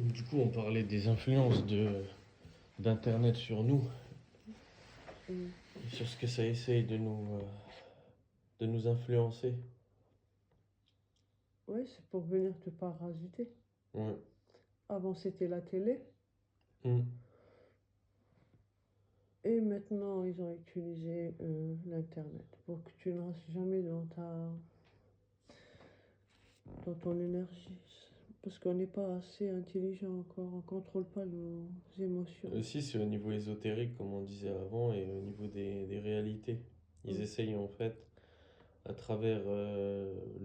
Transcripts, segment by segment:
Du coup, on parlait des influences d'Internet sur nous, Mm. et sur ce que ça essaye de nous influencer. Ouais, c'est pour venir te parasiter. Ouais. Avant, c'était la télé. Mm. Et maintenant, ils ont utilisé l'Internet pour que tu ne restes jamais dans ton énergie. Parce qu'on n'est pas assez intelligent encore, on ne contrôle pas nos émotions. Aussi, c'est au niveau ésotérique, comme on disait avant, et au niveau des réalités. Ils Mm. essayent en fait, à travers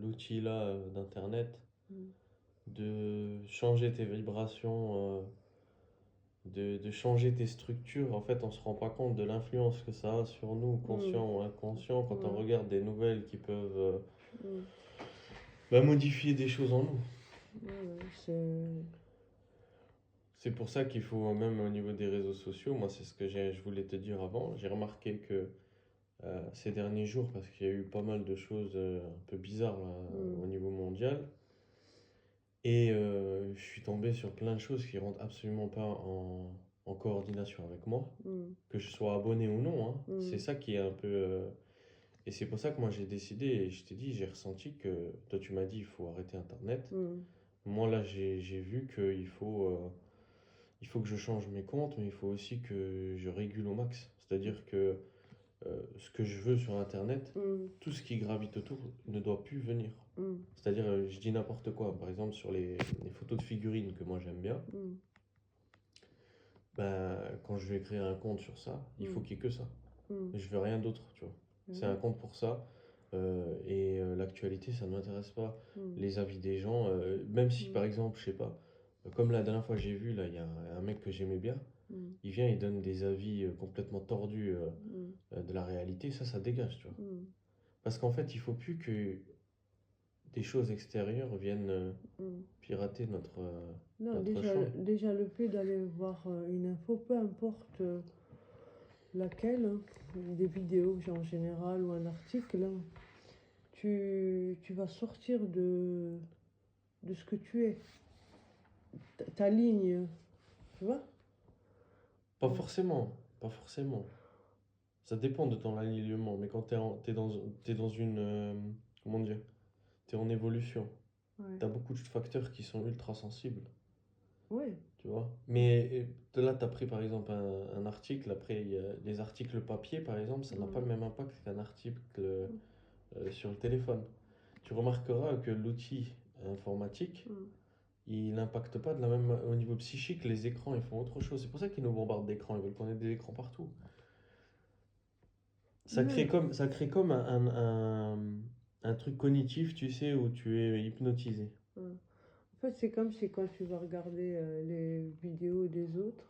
l'outil là d'Internet, Mm. de changer tes vibrations, de changer tes structures. En fait, on se rend pas compte de l'influence que ça a sur nous, Mm. conscient ou inconscient, quand on Ouais. regarde des nouvelles qui peuvent Mm. modifier des choses en nous. Ouais, ouais, c'est... C'est pour ça qu'il faut, même au niveau des réseaux sociaux, moi c'est ce que je voulais te dire avant, j'ai remarqué que ces derniers jours, parce qu'il y a eu pas mal de choses un peu bizarres là, au Mm. niveau mondial, et je suis tombé sur plein de choses qui rentrent absolument pas en coordination avec moi, Mm. que je sois abonné ou non, hein. C'est Mm. ça qui est un peu... Et c'est pour ça que moi j'ai décidé, et je t'ai dit, j'ai ressenti que, toi tu m'as dit il faut arrêter Internet, Mm. moi là j'ai vu qu'il faut... il faut que je change mes comptes, mais il faut aussi que je régule au max. C'est-à-dire que ce que je veux sur Internet, Mm. tout ce qui gravite autour ne doit plus venir. Mm. C'est-à-dire, je dis n'importe quoi. Par exemple, sur les photos de figurines que moi j'aime bien, Mm. ben, quand je vais créer un compte sur ça, il faut Mm. qu'il y ait que ça. Mm. Je veux rien d'autre, tu vois. C'est un Ouais. compte pour ça. Et l'actualité, ça ne m'intéresse pas. Mm. Les avis des gens, même si par Mm. exemple, je sais pas, comme la dernière fois j'ai vu, là, il y a un mec que j'aimais bien. Mm. Il vient, il donne des avis complètement tordus Mm. de la réalité, ça dégage, tu vois. Mm. Parce qu'en fait, il faut plus que des choses extérieures viennent Mm. pirater Non, notre déjà, champ. déjà le fait d'aller voir une info, peu importe laquelle, hein, des vidéos en général ou un article, hein, tu vas sortir de ce que tu es, ta ligne, tu vois? Pas Donc, forcément, pas forcément. Ça dépend de ton alignement, mais quand t'es dans une... comment dire? T'es en évolution. ouais, T'as beaucoup de facteurs qui sont ultra sensibles, ouais, tu vois. Mais là, t'as pris par exemple un article, après il y a les articles papier par exemple, ça n'a pas mm, le même impact qu'un article sur le téléphone. Tu remarqueras que l'outil informatique, mm. il n'impacte pas de la même... Au niveau psychique, les écrans, ils font autre chose. C'est pour ça qu'ils nous bombardent d'écrans, ils veulent qu'on ait des écrans partout. Même, Ça crée comme un truc cognitif, tu sais, où tu es hypnotisé. en fait, c'est comme si quand tu vas regarder les vidéos des autres,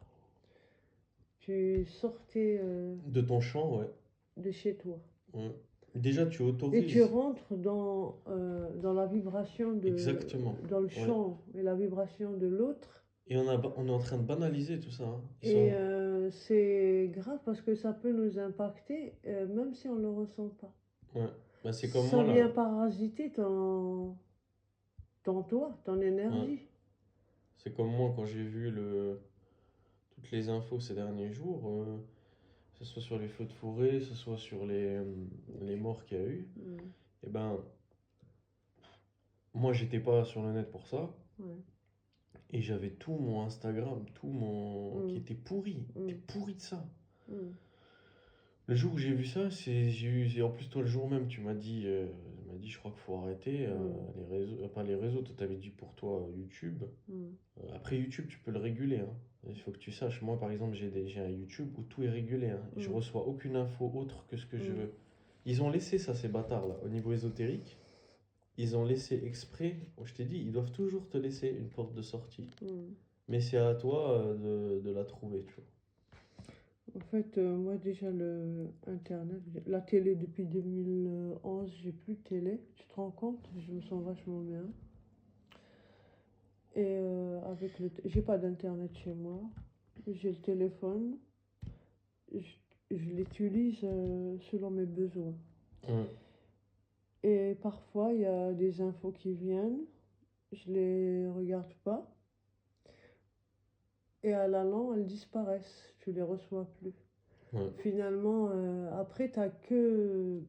tu sortais De ton champ, ouais. de chez toi. Ouais. Déjà, tu Et tu autorises. rentres dans la vibration Exactement. dans le Ouais. champ et la vibration de l'autre. Et on est en train de banaliser tout ça, hein. Ils Et sont... c'est grave parce que ça peut nous impacter, même si on ne le ressent pas. Ouais. Bah, c'est comme Ça moi, vient là. parasiter ton toi, ton Ouais. énergie. C'est comme moi quand j'ai vu toutes les infos ces derniers jours, que ce soit sur les feux de forêt, que ce soit sur les morts qu'il y a eu. Mm. Et ben, moi, j'étais pas sur le net pour ça. Ouais. Et j'avais tout mon Instagram, tout mon... qui Mm. était Mm. pourri de ça. Mm. Le jour où j'ai vu ça, j'ai eu... et en plus toi le jour même, tu m'as dit je crois qu'il faut arrêter Mm. les réseaux, pas les réseaux, toi t'avais dit pour toi YouTube. Mm. Après YouTube, tu peux le réguler, hein. Il faut que tu saches, moi par exemple, j'ai un YouTube où tout est régulé, hein. Je Mm. reçois aucune info autre que ce que je Mm. veux. Ils ont laissé ça, ces bâtards là, au niveau ésotérique. Ils ont laissé exprès, je t'ai dit, ils doivent toujours te laisser une porte de sortie. Mm. Mais c'est à toi de la trouver, tu vois. En fait, moi déjà le Internet, la télé depuis 2011, j'ai plus de télé. Tu te rends compte? Je me sens vachement bien. Et j'ai pas d'internet chez moi. J'ai le téléphone. Je, je l'utilise selon mes besoins. Hum, Et parfois, il y a des infos qui viennent. Je les regarde pas. et à la longue, elles disparaissent. Tu les reçois plus. Ouais, Finalement, après, t'as que...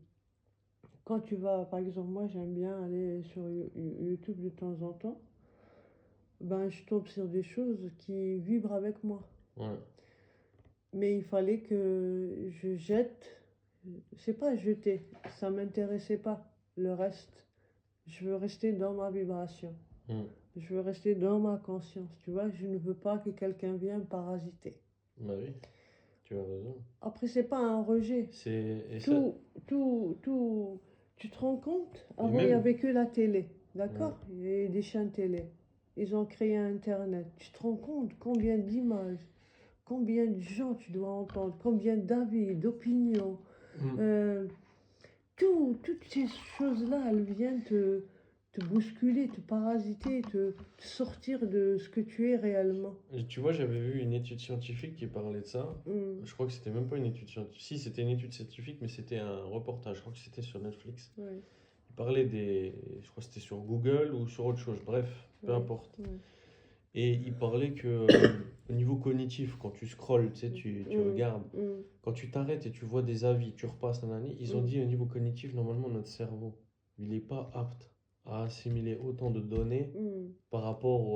Quand tu vas, par exemple, moi, j'aime bien aller sur YouTube de temps en temps. Ben, je tombe sur des choses qui vibrent avec moi. ouais. Mais il fallait que je jette, c'est pas jeter, ça m'intéressait pas. Le reste, je veux rester dans ma vibration. Hmm. Je veux rester dans ma conscience, tu vois. Je ne veux pas que quelqu'un vienne parasiter. Bah oui, tu as raison. Après, c'est pas un rejet. Et ça, Tout, tout, tu te rends compte? et Avant, il n'y même, avait que la télé, ouais, d'accord? Il y avait des chaînes télé. Ils ont créé Internet. Tu te rends compte combien d'images, combien de gens tu dois entendre, combien d'avis, d'opinions. hmm. Euh, toutes ces choses-là, elles viennent te bousculer, te parasiter, te sortir de ce que tu es réellement. Et tu vois, j'avais vu une étude scientifique qui parlait de ça. Mm, Je crois que c'était même pas une étude scientifique. Si, c'était une étude scientifique, mais c'était un reportage. Je crois que c'était sur Netflix. ouais, Il parlait des. Je crois que c'était sur Google ou sur autre chose. Bref, peu ouais, importe. ouais, Et il parlait que au niveau cognitif, quand tu scrolles, tu sais, tu mm, regardes, mm, quand tu t'arrêtes et tu vois des avis, tu repasses un année, ils ont mm, dit au niveau cognitif, normalement, notre cerveau, il n'est pas apte à assimiler autant de données mm, par rapport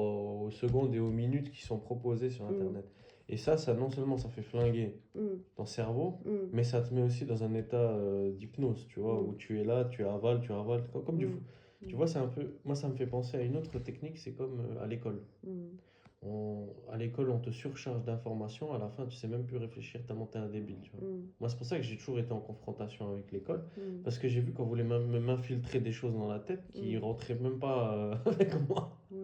aux secondes et aux minutes qui sont proposées sur mm, Internet. Et ça non seulement ça fait flinguer mm, ton cerveau, mm, mais ça te met aussi dans un état d'hypnose, tu vois, où mm, tu es là, tu avales, comme du mm, fou. Tu mm, vois, c'est un peu, moi ça me fait penser à une autre technique, c'est comme à l'école. mm, À l'école, on te surcharge d'informations, à la fin, tu sais même plus réfléchir tellement t'es un débile, tu vois. mm, Moi, c'est pour ça que j'ai toujours été en confrontation avec l'école, mm, parce que j'ai vu qu'on voulait m'infiltrer des choses dans la tête qui mm, rentraient même pas avec moi. ouais.